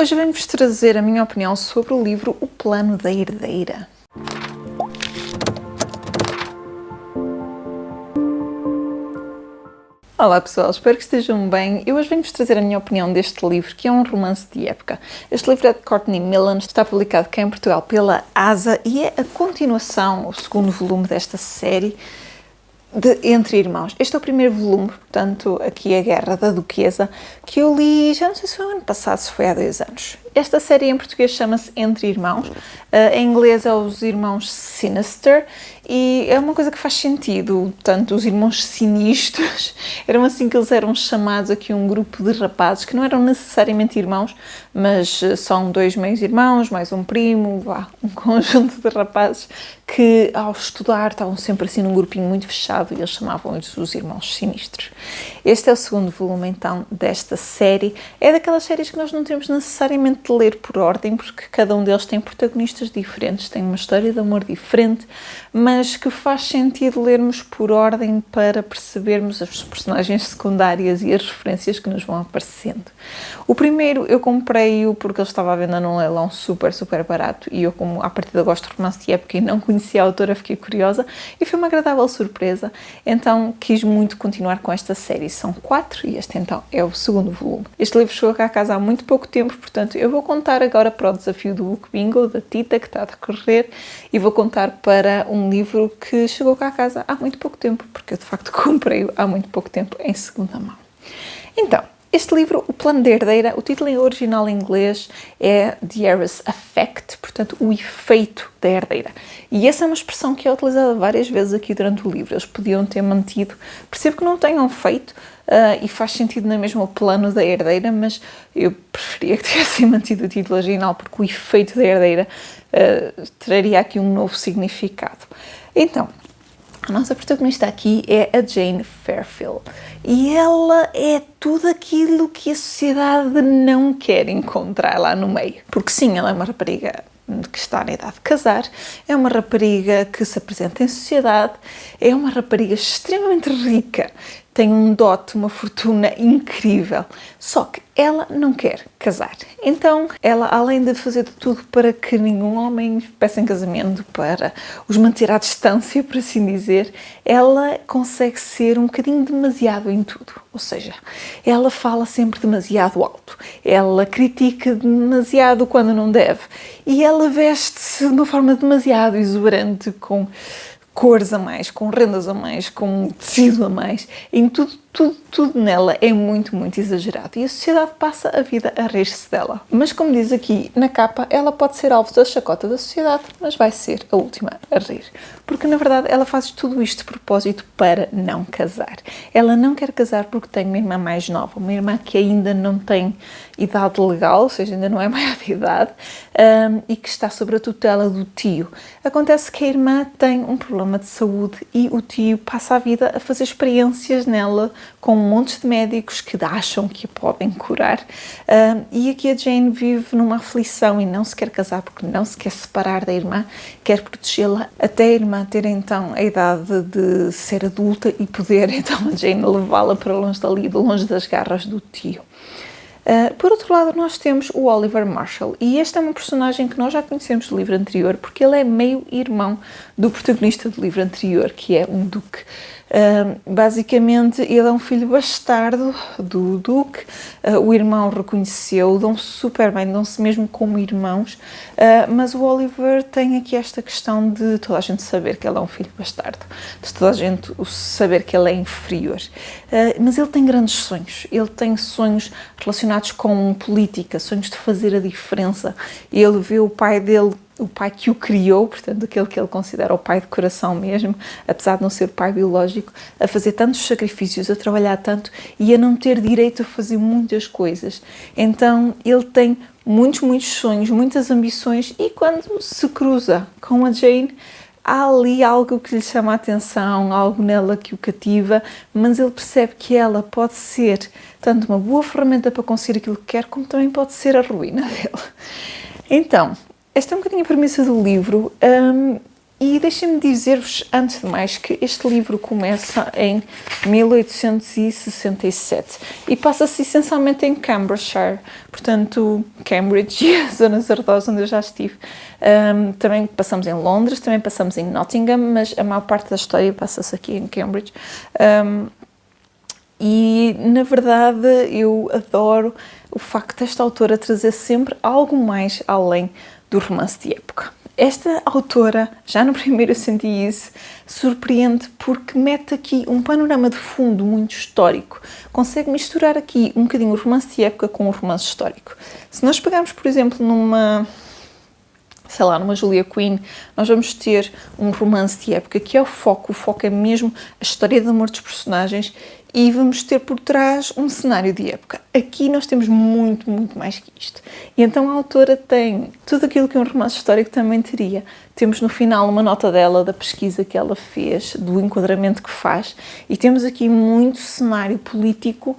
Hoje venho-vos trazer a minha opinião sobre o livro O Plano da Herdeira. Olá pessoal, espero que estejam bem. Eu hoje venho-vos trazer a minha opinião deste livro, que é um romance de época. Este livro é de Courtney Millan, está publicado cá em Portugal pela ASA e é a continuação, o segundo volume desta série de Entre Irmãos. Este é o primeiro volume, portanto, aqui a Guerra da Duquesa, que eu li, já não sei se foi o ano passado, se foi há 2 anos. Esta série em português chama-se Entre Irmãos, em inglês é Os Irmãos Sinister, e é uma coisa que faz sentido, tanto os irmãos sinistros, eram assim que eles eram chamados aqui, um grupo de rapazes que não eram necessariamente irmãos, mas são 2 meios-irmãos, mais um primo, um conjunto de rapazes que ao estudar estavam sempre assim num grupinho muito fechado e eles chamavam-lhes os irmãos sinistros. Este é o segundo volume então desta série, é daquelas séries que nós não temos necessariamente de ler por ordem, porque cada um deles tem protagonistas diferentes, tem uma história de amor diferente, mas que faz sentido lermos por ordem para percebermos as personagens secundárias e as referências que nos vão aparecendo. O primeiro eu comprei-o porque ele estava à venda num leilão super barato e eu, como à partida gosto de romance de época e não conhecia a autora, fiquei curiosa e foi uma agradável surpresa, então quis muito continuar com esta série. São 4 e este então é o segundo volume. Este livro chegou cá a casa há muito pouco tempo, portanto eu vou contar agora para o desafio do Book Bingo da Tita, que está a decorrer, e vou contar para um livro que chegou cá a casa há muito pouco tempo, porque eu de facto comprei-o há muito pouco tempo em segunda mão. Então, este livro, O Plano da Herdeira, o título em original em inglês é The Heiress Effect, portanto, o efeito da herdeira. E essa é uma expressão que é utilizada várias vezes aqui durante o livro. Eles podiam ter mantido, percebo que não tenham feito, e faz sentido na mesma o plano da herdeira, mas eu preferia que tivessem mantido o título original, porque o efeito da herdeira traria aqui um novo significado. Então, a nossa protagonista aqui é a Jane Fairfield e ela é tudo aquilo que a sociedade não quer encontrar lá no meio. Porque sim, ela é uma rapariga que está na idade de casar, é uma rapariga que se apresenta em sociedade, é uma rapariga extremamente rica, tem um dote, uma fortuna incrível, só que ela não quer casar. Então, ela, além de fazer de tudo para que nenhum homem peça em casamento, para os manter à distância, por assim dizer, ela consegue ser um bocadinho demasiado em tudo. Ou seja, ela fala sempre demasiado alto, ela critica demasiado quando não deve e ela veste-se de uma forma demasiado exuberante, com cores a mais, com rendas a mais, com tecido a mais, em tudo nela é muito exagerado e a sociedade passa a vida a rir-se dela. Mas como diz aqui na capa, ela pode ser alvo da chacota da sociedade, mas vai ser a última a rir. Porque na verdade ela faz tudo isto de propósito para não casar. Ela não quer casar porque tem uma irmã mais nova, uma irmã que ainda não tem idade legal, ou seja, ainda não é maior de idade, e que está sob a tutela do tio. Acontece que a irmã tem um problema de saúde e o tio passa a vida a fazer experiências nela com montes de médicos que acham que a podem curar, e aqui a Jane vive numa aflição e não se quer casar porque não se quer separar da irmã, quer protegê-la até a irmã ter então a idade de ser adulta e poder então a Jane levá-la para longe dali, de longe das garras do tio. Por outro lado, nós temos o Oliver Marshall, e este é um personagem que nós já conhecemos do livro anterior, porque ele é meio irmão do protagonista do livro anterior, que é um duque. Basicamente, ele é um filho bastardo do duque, o irmão reconheceu, dão-se super bem, dão-se mesmo como irmãos, mas o Oliver tem aqui esta questão de toda a gente saber que ele é um filho bastardo, de toda a gente saber que ele é inferior, mas ele tem grandes sonhos, ele tem sonhos relacionados com política, sonhos de fazer a diferença. Ele vê o pai dele, o pai que o criou, portanto aquele que ele considera o pai de coração mesmo, apesar de não ser o pai biológico, a fazer tantos sacrifícios, a trabalhar tanto e a não ter direito a fazer muitas coisas. Então ele tem muitos sonhos, muitas ambições, e quando se cruza com a Jane, há ali algo que lhe chama a atenção, algo nela que o cativa, mas ele percebe que ela pode ser tanto uma boa ferramenta para conseguir aquilo que quer, como também pode ser a ruína dele. Então, esta é um bocadinho a premissa do livro, E deixem-me dizer-vos, antes de mais, que este livro começa em 1867 e passa-se essencialmente em Cambridgeshire, portanto, Cambridge e a zona zardosa onde eu já estive. Também passamos em Londres, também passamos em Nottingham, mas a maior parte da história passa-se aqui em Cambridge. E, na verdade, eu adoro o facto desta autora trazer sempre algo mais além do romance de época. Esta autora, já no primeiro eu senti isso, surpreende porque mete aqui um panorama de fundo muito histórico. Consegue misturar aqui um bocadinho o romance de época com o romance histórico. Se nós pegarmos, por exemplo, numa Julia Quinn, nós vamos ter um romance de época que é o foco é mesmo a história de amor dos personagens e vamos ter por trás um cenário de época. Aqui nós temos muito, muito mais que isto. E então a autora tem tudo aquilo que um romance histórico também teria. Temos no final uma nota dela, da pesquisa que ela fez, do enquadramento que faz, e temos aqui muito cenário político,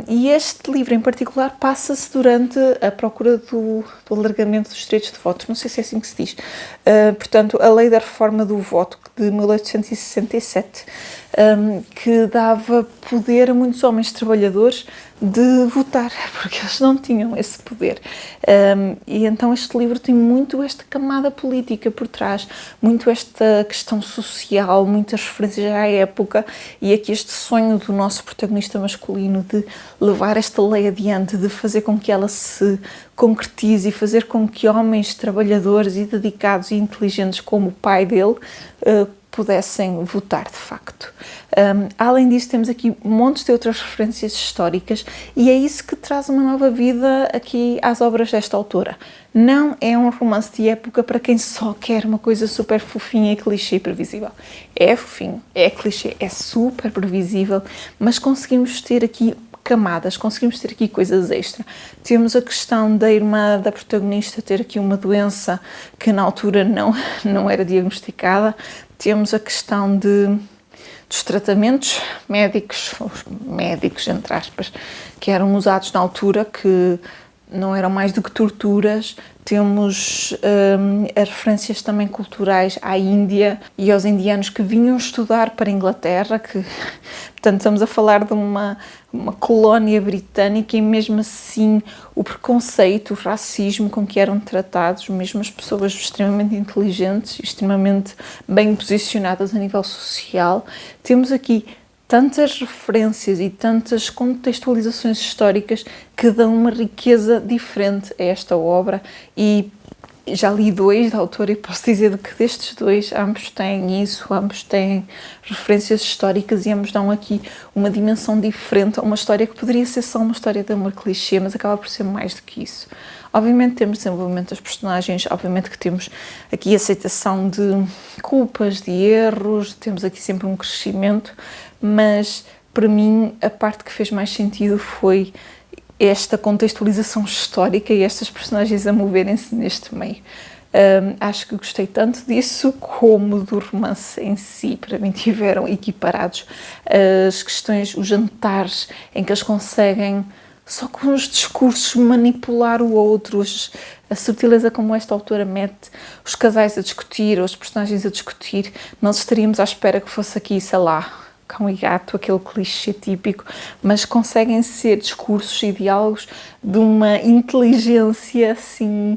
e este livro em particular passa-se durante a procura do alargamento dos direitos de voto, não sei se é assim que se diz. Portanto, a Lei da Reforma do Voto de 1867, que dava poder a muitos homens trabalhadores de votar, porque eles não tinham esse poder. E então este livro tem muito esta camada política por trás, muito esta questão social, muitas referências à época e aqui este sonho do nosso protagonista masculino de levar esta lei adiante, de fazer com que ela se concretize e fazer com que homens trabalhadores e dedicados e inteligentes como o pai dele pudessem votar de facto. Além disso, temos aqui montes de outras referências históricas e é isso que traz uma nova vida aqui às obras desta autora. Não é um romance de época para quem só quer uma coisa super fofinha e clichê e previsível. É fofinho, é clichê, é super previsível, mas conseguimos ter aqui camadas, conseguimos ter aqui coisas extra. Temos a questão da irmã da protagonista ter aqui uma doença que na altura não era diagnosticada. Temos a questão dos tratamentos médicos, entre aspas, que eram usados na altura, que não eram mais do que torturas. Temos as referências também culturais à Índia e aos indianos que vinham estudar para a Inglaterra, que, portanto, estamos a falar de uma colónia britânica e mesmo assim o preconceito, o racismo com que eram tratados, mesmo as pessoas extremamente inteligentes e extremamente bem posicionadas a nível social. Temos aqui tantas referências e tantas contextualizações históricas que dão uma riqueza diferente a esta obra e já li 2 da autora e posso dizer que destes 2 ambos têm isso, ambos têm referências históricas e ambos dão aqui uma dimensão diferente a uma história que poderia ser só uma história de amor clichê, mas acaba por ser mais do que isso. Obviamente temos desenvolvimento das personagens, obviamente que temos aqui aceitação de culpas, de erros, temos aqui sempre um crescimento, mas para mim a parte que fez mais sentido foi esta contextualização histórica e estas personagens a moverem-se neste meio. Acho que gostei tanto disso como do romance em si. Para mim tiveram equiparados as questões, os jantares em que eles conseguem só com os discursos manipular o outro, a subtileza como esta autora mete os casais a discutir ou os personagens a discutir. Nós estaríamos à espera que fosse aqui, sei lá, cão e gato, aquele clichê típico, mas conseguem ser discursos e diálogos de uma inteligência assim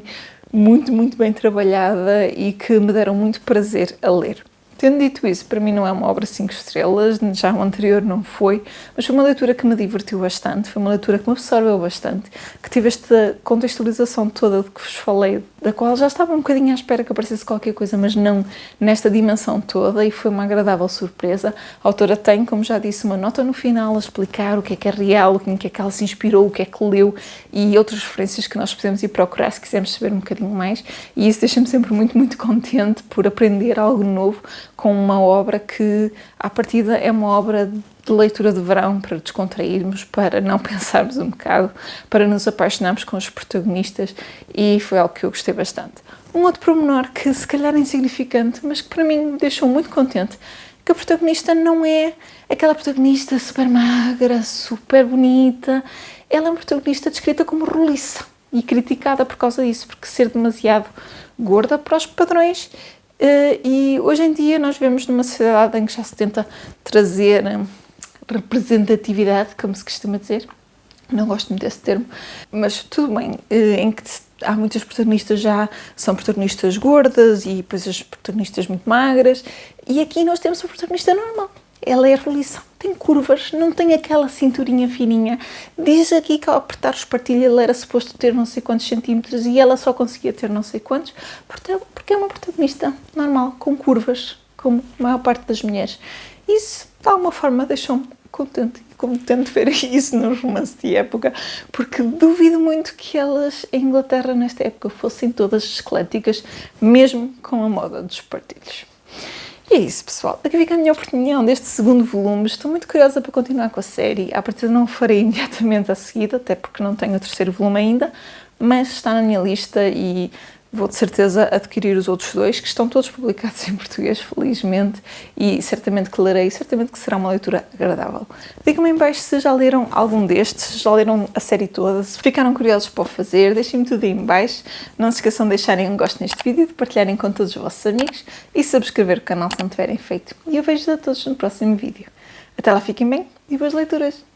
muito, muito bem trabalhada e que me deram muito prazer a ler. Tendo dito isso, para mim não é uma obra 5 estrelas, já o anterior não foi, mas foi uma leitura que me divertiu bastante, foi uma leitura que me absorveu bastante, que tive esta contextualização toda de que vos falei, da qual já estava um bocadinho à espera que aparecesse qualquer coisa, mas não nesta dimensão toda, e foi uma agradável surpresa. A autora tem, como já disse, uma nota no final a explicar o que é real, em que é que ela se inspirou, o que é que leu e outras referências que nós podemos ir procurar se quisermos saber um bocadinho mais, e isso deixa-me sempre muito, muito contente por aprender algo novo com uma obra que, à partida, é uma obra de leitura de verão para descontrairmos, para não pensarmos um bocado, para nos apaixonarmos com os protagonistas, e foi algo que eu gostei bastante. Um outro pormenor que se calhar é insignificante, mas que para mim me deixou muito contente, que a protagonista não é aquela protagonista super magra, super bonita. Ela é uma protagonista descrita como roliça e criticada por causa disso, porque ser demasiado gorda para os padrões E hoje em dia nós vivemos numa sociedade em que já se tenta trazer representatividade, como se costuma dizer. Não gosto muito desse termo, mas tudo bem, em que há muitas protagonistas já são protagonistas gordas e depois as protagonistas muito magras, e aqui nós temos a protagonista normal. Ela é a realização, tem curvas, não tem aquela cinturinha fininha. Diz aqui que ao apertar o espartilho ele era suposto ter não sei quantos centímetros e ela só conseguia ter não sei quantos, porque é uma protagonista normal, com curvas, como a maior parte das mulheres. Isso, de alguma forma, deixou-me contente ver isso nos romances de época, porque duvido muito que elas em Inglaterra nesta época fossem todas esqueléticas, mesmo com a moda dos espartilhos. E é isso, pessoal. Aqui fica a minha opinião deste segundo volume. Estou muito curiosa para continuar com a série. À partida não o farei imediatamente a seguir, até porque não tenho o terceiro volume ainda, mas está na minha lista e vou de certeza adquirir os outros dois, que estão todos publicados em português, felizmente, e certamente que lerei, certamente que será uma leitura agradável. Digam-me em baixo se já leram algum destes, já leram a série toda, se ficaram curiosos para o fazer, deixem-me tudo aí em baixo. Não se esqueçam de deixarem um gosto neste vídeo, de partilharem com todos os vossos amigos e subscrever o canal se não tiverem feito. E eu vejo-vos a todos no próximo vídeo. Até lá, fiquem bem e boas leituras!